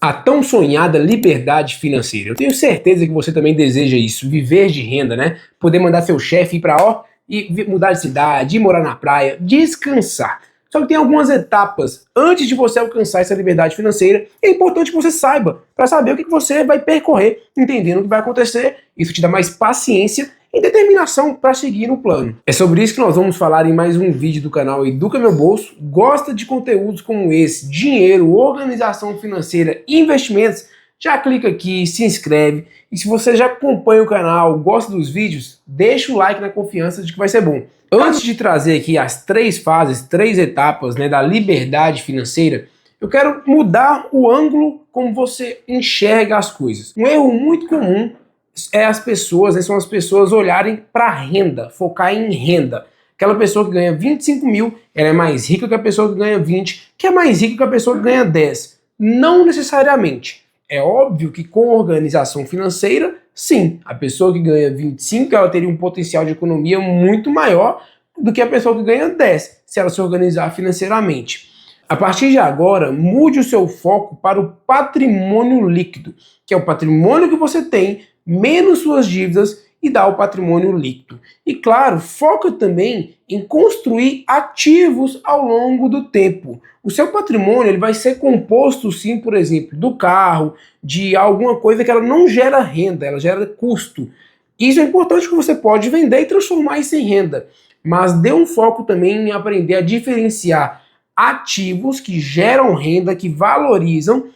A tão sonhada liberdade financeira. Eu tenho certeza que você também deseja isso, viver de renda, né? Poder mandar seu chefe ir para e mudar de cidade, ir morar na praia, descansar. Só que tem algumas etapas antes de você alcançar essa liberdade financeira. É importante que você saiba, para saber o que você vai percorrer, entendendo o que vai acontecer. Isso te dá mais paciência e determinação para seguir no plano. É sobre isso que nós vamos falar em mais um vídeo do canal Educa Meu Bolso. Gosta de conteúdos como esse, dinheiro, organização financeira, investimentos? Já clica aqui, se inscreve. E se você já acompanha o canal, gosta dos vídeos, deixa o like na confiança de que vai ser bom. Antes de trazer aqui as três fases, três etapas, né, da liberdade financeira, eu quero mudar o ângulo como você enxerga as coisas. Um erro muito comum são as pessoas olharem para a renda, focar em renda. Aquela pessoa que ganha 25 mil, ela é mais rica que a pessoa que ganha 20, que é mais rica que a pessoa que ganha 10. Não necessariamente. É óbvio que com organização financeira, sim, a pessoa que ganha 25, ela teria um potencial de economia muito maior do que a pessoa que ganha 10, se ela se organizar financeiramente. A partir de agora, mude o seu foco para o patrimônio líquido, que é o patrimônio que você tem, menos suas dívidas, e dá o patrimônio líquido. E claro, foca também em construir ativos ao longo do tempo. O seu patrimônio ele vai ser composto sim, por exemplo, do carro, de alguma coisa que ela não gera renda, ela gera custo. Isso é importante que você pode vender e transformar isso em renda. Mas dê um foco também em aprender a diferenciar ativos que geram renda, que valorizam,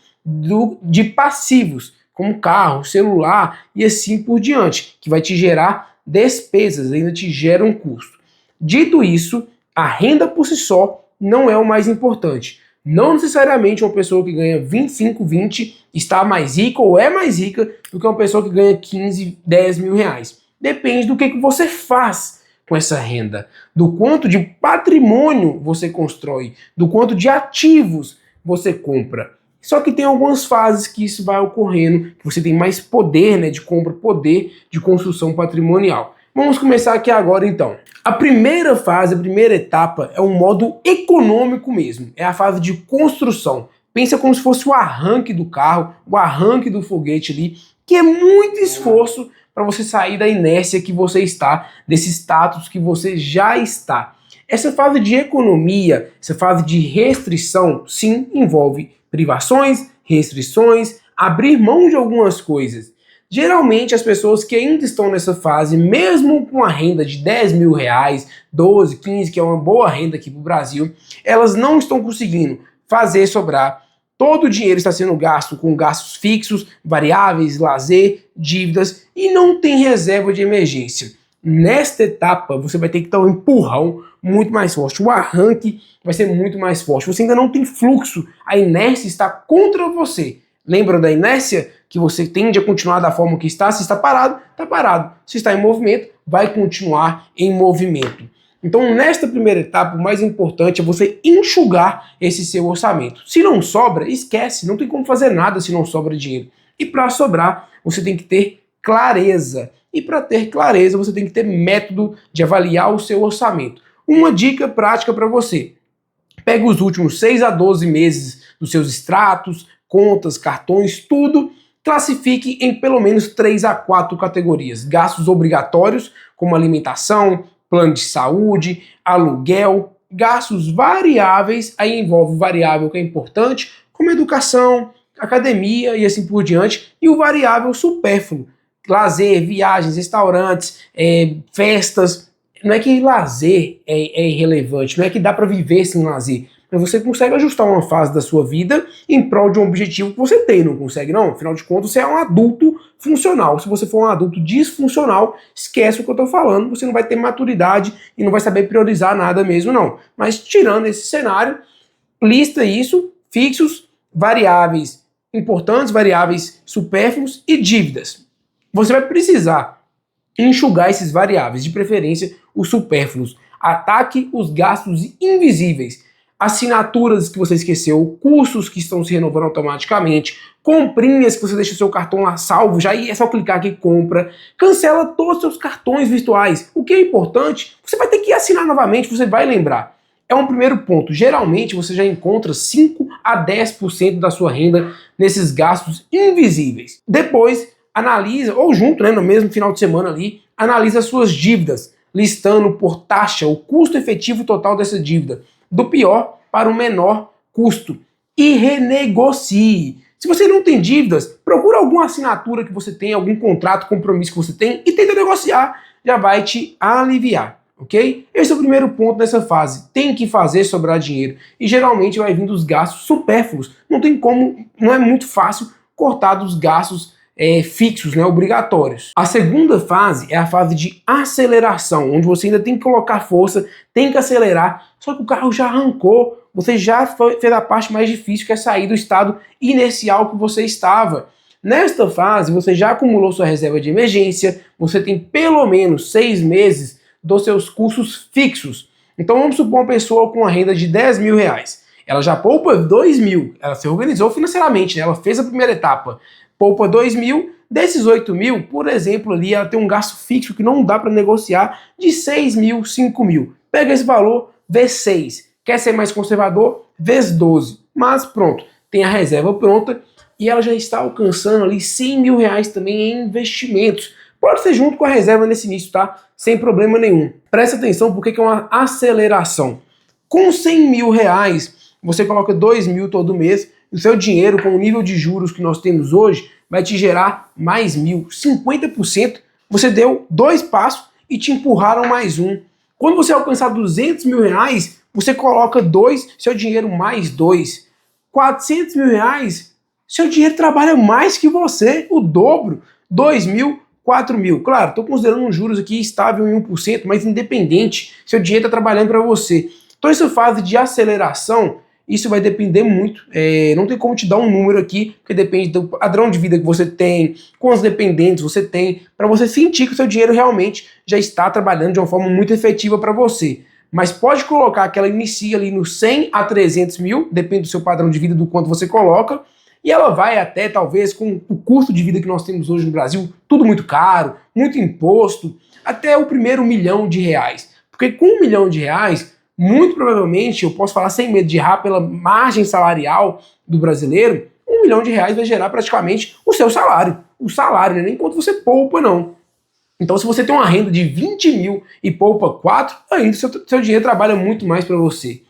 de passivos, como carro, celular e assim por diante, que vai te gerar despesas, ainda te gera um custo. Dito isso, a renda por si só não é o mais importante. Não necessariamente uma pessoa que ganha 25, 20 está mais rica ou é mais rica do que uma pessoa que ganha 15, 10 mil reais. Depende do que você faz com essa renda, do quanto de patrimônio você constrói, do quanto de ativos você compra. Só que tem algumas fases que isso vai ocorrendo, que você tem mais poder, né, de compra, poder de construção patrimonial. Vamos começar aqui agora então. A primeira fase, a primeira etapa é um modo econômico mesmo, é a fase de construção. Pensa como se fosse o arranque do carro, o arranque do foguete ali, que é muito esforço para você sair da inércia que você está, desse status que você já está. Essa fase de economia, essa fase de restrição, sim, envolve privações, restrições, abrir mão de algumas coisas. Geralmente as pessoas que ainda estão nessa fase, mesmo com a renda de 10 mil reais, 12, 15, que é uma boa renda aqui para o Brasil, elas não estão conseguindo fazer sobrar. Todo o dinheiro está sendo gasto com gastos fixos, variáveis, lazer, dívidas e não tem reserva de emergência. Nesta etapa você vai ter que dar um empurrão muito mais forte, o arranque vai ser muito mais forte, você ainda não tem fluxo, a inércia está contra você. Lembra da inércia? Que você tende a continuar da forma que está, se está parado, está parado. Se está em movimento, vai continuar em movimento. Então nesta primeira etapa o mais importante é você enxugar esse seu orçamento. Se não sobra, esquece, não tem como fazer nada se não sobra dinheiro. E para sobrar, você tem que ter clareza. E para ter clareza, você tem que ter método de avaliar o seu orçamento. Uma dica prática para você. Pega os últimos 6 a 12 meses dos seus extratos, contas, cartões, tudo. Classifique em pelo menos 3 a 4 categorias. Gastos obrigatórios, como alimentação, plano de saúde, aluguel. Gastos variáveis, aí envolve o variável que é importante, como educação, academia e assim por diante. E o variável supérfluo. Lazer, viagens, restaurantes, festas. Não é que lazer é irrelevante, não é que dá para viver sem lazer, mas você consegue ajustar uma fase da sua vida em prol de um objetivo que você tem, não consegue não? Afinal de contas, você é um adulto funcional. Se você for um adulto disfuncional, esquece o que eu estou falando, você não vai ter maturidade e não vai saber priorizar nada mesmo não. Mas tirando esse cenário, lista isso, fixos, variáveis importantes, variáveis supérfluos e dívidas. Você vai precisar enxugar esses variáveis, de preferência os supérfluos. Ataque os gastos invisíveis, assinaturas que você esqueceu, cursos que estão se renovando automaticamente, comprinhas que você deixa o seu cartão lá salvo, já é só clicar aqui e compra, cancela todos os seus cartões virtuais. O que é importante, você vai ter que assinar novamente, você vai lembrar. é um primeiro ponto. Geralmente você já encontra 5 a 10% da sua renda nesses gastos invisíveis. Depois, analisa, ou junto, né, no mesmo final de semana ali, analisa as suas dívidas, listando por taxa o custo efetivo total dessa dívida, do pior para o menor custo. E renegocie. Se você não tem dívidas, procura alguma assinatura que você tem, algum contrato, compromisso que você tem e tenta negociar. Já vai te aliviar, ok? Esse é o primeiro ponto dessa fase. Tem que fazer sobrar dinheiro. E geralmente vai vir dos gastos supérfluos. Não tem como, não é muito fácil cortar dos gastos fixos, né, obrigatórios. A segunda fase é a fase de aceleração, onde você ainda tem que colocar força, tem que acelerar, só que o carro já arrancou, você já fez a parte mais difícil, que é sair do estado inercial que você estava. Nesta fase, você já acumulou sua reserva de emergência, você tem pelo menos 6 meses dos seus custos fixos. Então vamos supor uma pessoa com uma renda de 10 mil reais. Ela já poupa 2 mil, ela se organizou financeiramente, né? Ela fez a primeira etapa, poupa 2 mil, desses 8 mil, por exemplo, ali ela tem um gasto fixo que não dá para negociar de 6 mil, 5 mil. Pega esse valor, vezes 6. Quer ser mais conservador? Vezes 12. Mas pronto, tem a reserva pronta e ela já está alcançando ali 100 mil reais também em investimentos. Pode ser junto com a reserva nesse início, tá? Sem problema nenhum. Presta atenção porque é uma aceleração. Com 100 mil reais, você coloca 2 mil todo mês, o seu dinheiro, com o nível de juros que nós temos hoje, vai te gerar mais 1.000, 50%. Você deu 2 passos e te empurraram mais um. Quando você alcançar 200 mil reais, você coloca 2, seu dinheiro mais 2. 400 mil reais, seu dinheiro trabalha mais que você, o dobro. 2 mil, 4 mil. Claro, estou considerando os juros aqui estável em 1%, mas independente, seu dinheiro está trabalhando para você. Então essa fase de aceleração, isso vai depender muito, não tem como te dar um número aqui, porque depende do padrão de vida que você tem, quantos dependentes você tem, para você sentir que o seu dinheiro realmente já está trabalhando de uma forma muito efetiva para você. Mas pode colocar que ela inicia ali no 100 a 300 mil, depende do seu padrão de vida, do quanto você coloca, e ela vai até, talvez, com o custo de vida que nós temos hoje no Brasil, tudo muito caro, muito imposto, até o primeiro R$ 1.000.000. Porque com R$ 1.000.000, muito provavelmente, eu posso falar sem medo de errar, pela margem salarial do brasileiro, R$ 1.000.000 vai gerar praticamente o seu salário. O salário, né? Nem quanto você poupa, não. Então, se você tem uma renda de 20 mil e poupa 4, ainda seu dinheiro trabalha muito mais para você.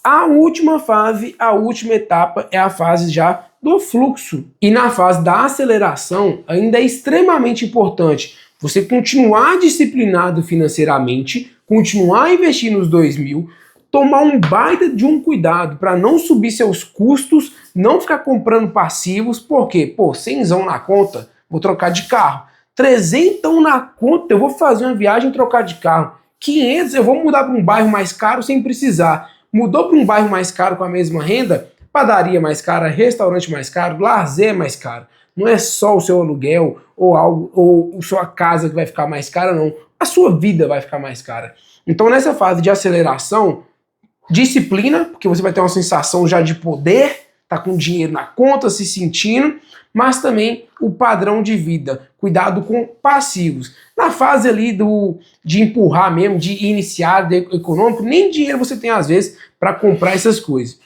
A última fase, a última etapa é a fase já do fluxo. E na fase da aceleração, ainda é extremamente importante você continuar disciplinado financeiramente, continuar investindo nos 2 mil, tomar um baita de um cuidado para não subir seus custos, não ficar comprando passivos, porque, pô, 100zão na conta, vou trocar de carro. 300 na conta, eu vou fazer uma viagem e trocar de carro. 500, eu vou mudar para um bairro mais caro sem precisar. Mudou para um bairro mais caro com a mesma renda, padaria mais cara, restaurante mais caro, lazer mais caro. Não é só o seu aluguel ou algo, ou sua casa que vai ficar mais cara, não. A sua vida vai ficar mais cara. Então, nessa fase de aceleração, disciplina, porque você vai ter uma sensação já de poder, tá com dinheiro na conta, se sentindo, mas também o padrão de vida, cuidado com passivos. Na fase ali de empurrar mesmo, de iniciar econômico, nem dinheiro você tem às vezes para comprar essas coisas.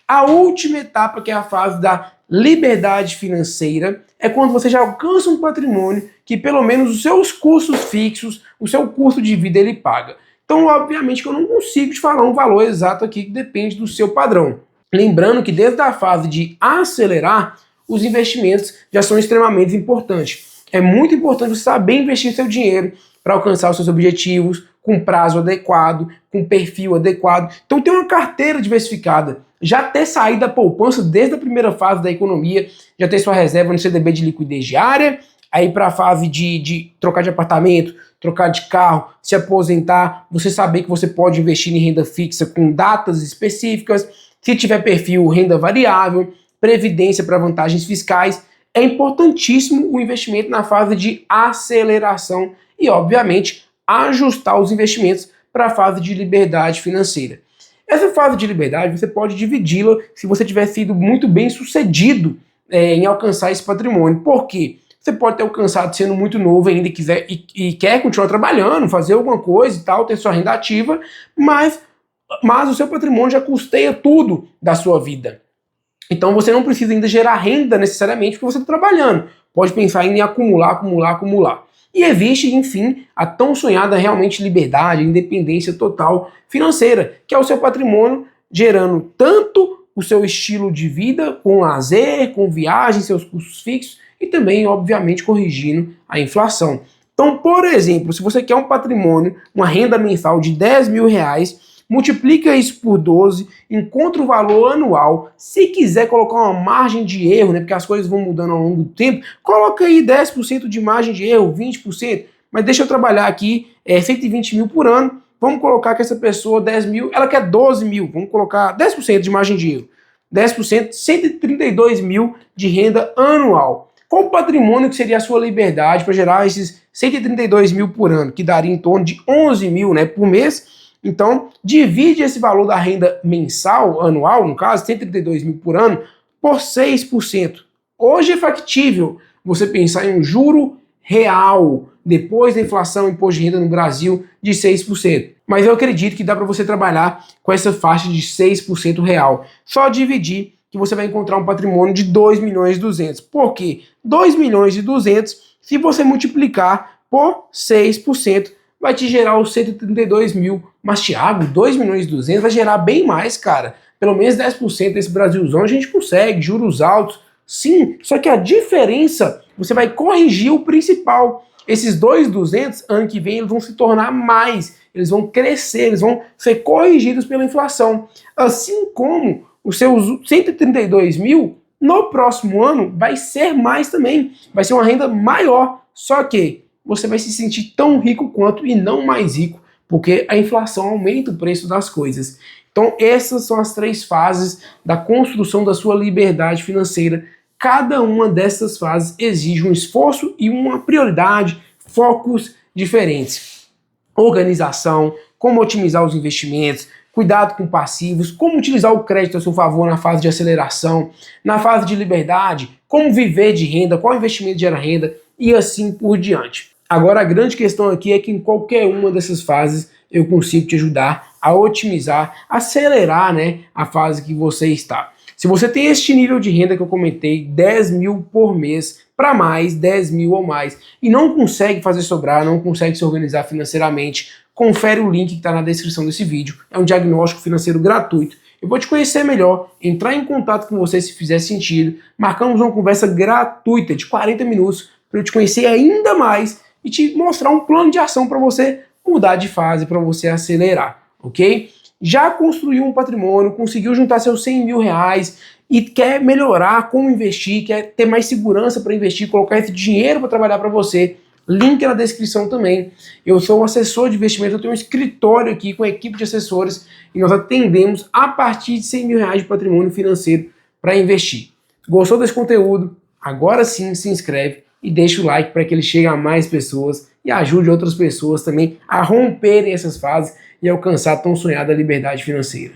A última etapa, que é a fase da liberdade financeira, é quando você já alcança um patrimônio que pelo menos os seus custos fixos, o seu custo de vida ele paga. Então, obviamente que eu não consigo te falar um valor exato aqui que depende do seu padrão. Lembrando que desde a fase de acelerar, os investimentos já são extremamente importantes. É muito importante você saber investir seu dinheiro para alcançar os seus objetivos, com prazo adequado, com perfil adequado. Então tem uma carteira diversificada. Já ter saído da poupança desde a primeira fase da economia, já ter sua reserva no CDB de liquidez diária, aí para a fase de trocar de apartamento, trocar de carro, se aposentar, você saber que você pode investir em renda fixa com datas específicas, se tiver perfil renda variável, previdência para vantagens fiscais. É importantíssimo o investimento na fase de aceleração e, obviamente, ajustar os investimentos para a fase de liberdade financeira. Essa fase de liberdade você pode dividi-la se você tiver sido muito bem sucedido em alcançar esse patrimônio. Por quê? Você pode ter alcançado sendo muito novo ainda e quer continuar trabalhando, fazer alguma coisa e tal, ter sua renda ativa, mas mas o seu patrimônio já custeia tudo da sua vida. Então você não precisa ainda gerar renda necessariamente porque você está trabalhando. Pode pensar em acumular, acumular, acumular. E existe, enfim, a tão sonhada realmente liberdade, independência total financeira, que é o seu patrimônio gerando tanto o seu estilo de vida com lazer, com viagem, seus custos fixos e também, obviamente, corrigindo a inflação. Então, por exemplo, se você quer um patrimônio, uma renda mensal de 10 mil reais, multiplica isso por 12, encontra o valor anual. Se quiser colocar uma margem de erro, né, porque as coisas vão mudando ao longo do tempo, coloca aí 10% de margem de erro, 20%, mas deixa eu trabalhar aqui 120 mil por ano. Vamos colocar que essa pessoa, 10 mil, ela quer 12 mil, vamos colocar 10% de margem de erro. 10%, 132 mil de renda anual. Qual o patrimônio que seria a sua liberdade para gerar esses 132 mil por ano, que daria em torno de 11 mil, né, por mês? Então, divide esse valor da renda mensal, anual, no caso, 132 mil por ano, por 6%. Hoje é factível você pensar em um juro real, depois da inflação e imposto de renda no Brasil, de 6%. Mas eu acredito que dá para você trabalhar com essa faixa de 6% real. Só dividir que você vai encontrar um patrimônio de 2 milhões e 200. Por quê? 2 milhões e 200, se você multiplicar por 6%, vai te gerar os 132 mil. Mas, Thiago, 2 milhões e 200 vai gerar bem mais, cara. Pelo menos 10% desse Brasilzão a gente consegue, juros altos. Sim, só que a diferença, você vai corrigir o principal. Esses 2.200, ano que vem, eles vão se tornar mais. Eles vão crescer, eles vão ser corrigidos pela inflação. Assim como os seus 132 mil, no próximo ano, vai ser mais também. Vai ser uma renda maior. Só que você vai se sentir tão rico quanto e não mais rico, porque a inflação aumenta o preço das coisas. Então essas são as 3 fases da construção da sua liberdade financeira. Cada uma dessas fases exige um esforço e uma prioridade, focos diferentes. Organização, como otimizar os investimentos, cuidado com passivos, como utilizar o crédito a seu favor na fase de aceleração, na fase de liberdade, como viver de renda, qual investimento gera renda e assim por diante. Agora a grande questão aqui é que em qualquer uma dessas fases eu consigo te ajudar a otimizar, acelerar, né, a fase que você está. Se você tem este nível de renda que eu comentei, 10 mil por mês, para mais, 10 mil ou mais, e não consegue fazer sobrar, não consegue se organizar financeiramente, confere o link que está na descrição desse vídeo. É um diagnóstico financeiro gratuito. Eu vou te conhecer melhor, entrar em contato com você se fizer sentido. Marcamos uma conversa gratuita de 40 minutos para eu te conhecer ainda mais e te mostrar um plano de ação para você mudar de fase, para você acelerar, ok? Já construiu um patrimônio, conseguiu juntar seus 100 mil reais e quer melhorar como investir, quer ter mais segurança para investir, colocar esse dinheiro para trabalhar para você, link na descrição também. Eu sou um assessor de investimento, eu tenho um escritório aqui com a equipe de assessores e nós atendemos a partir de 100 mil reais de patrimônio financeiro para investir. Gostou desse conteúdo? Agora sim se inscreve e deixa o like para que ele chegue a mais pessoas e ajude outras pessoas também a romperem essas fases e alcançar a tão sonhada liberdade financeira.